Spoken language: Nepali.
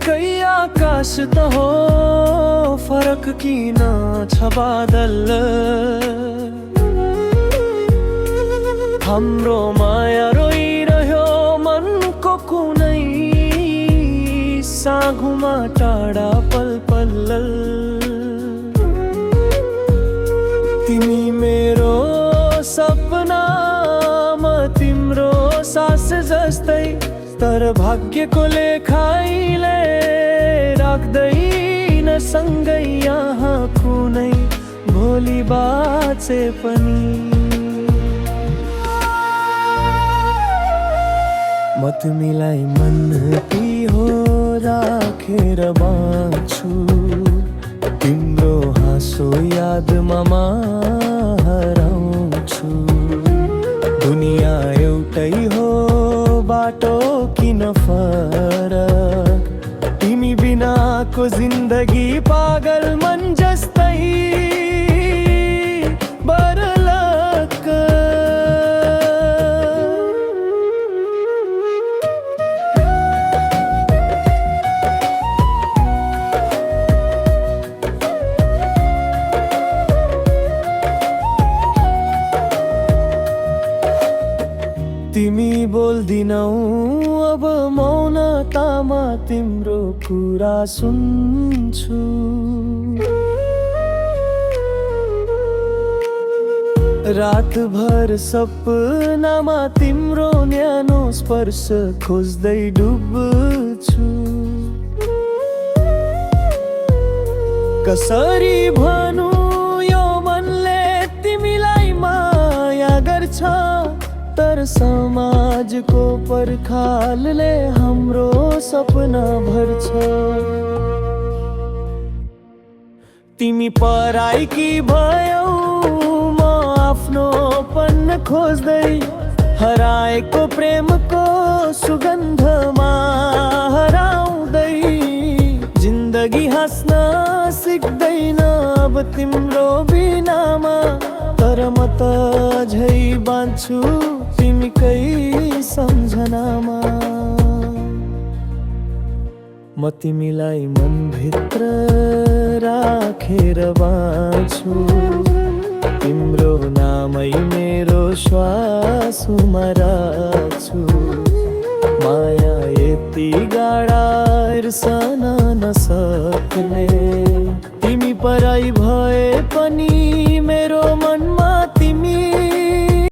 एकै आकाश त हो, फरक किन छ बादल। हाम्रो माया रोइरह्यो मनको कुनै साँघुमा टाढा पल पल। तिमी मेरो सपनामा तिम्रो सास जस्तै, तर भाग्यको लेखाइले राख्दैन सँगै यहाँ कुनै भोलि बाँचे पनि। म तिमीलाई मन हो राखेर बाँच्छु, तिम्रो हाँसो यादमा हराउँछु। दुनिया एउटै हो बाटो किन फरक, तिमी बिनाको जिन्दगी पागल मन जस्तै बरलक। तिमी बोल्दिनौ अब मौनतामा तिम्रो कुरा सुन्छु। रातभर सपनामा तिम्रो न्यानो स्पर्श खोज्दै डुब्छु। कसरी भनु यो मनले तिमीलाई माया गर्छ, तर समाजको पर्खालले हाम्रो सपना भर्छ। तिमी पराइकी भयौ म आफ्नोपन खोज्दै, हराएको प्रेमको सुगन्धमा हराउँदै। जिन्दगी हाँस्न सिक्दैन अब तिम्रो बिनामा, तर म त झै बाँच्छु तिमीकै सम्झनामा। म तिमीलाई मनभित्र राखेर बाँच्छु, तिम्रो नामै मेरो श्वासमा राख्छु। माया यति गाढा बिर्सन नसक्ने, तिमी पराई भए पनि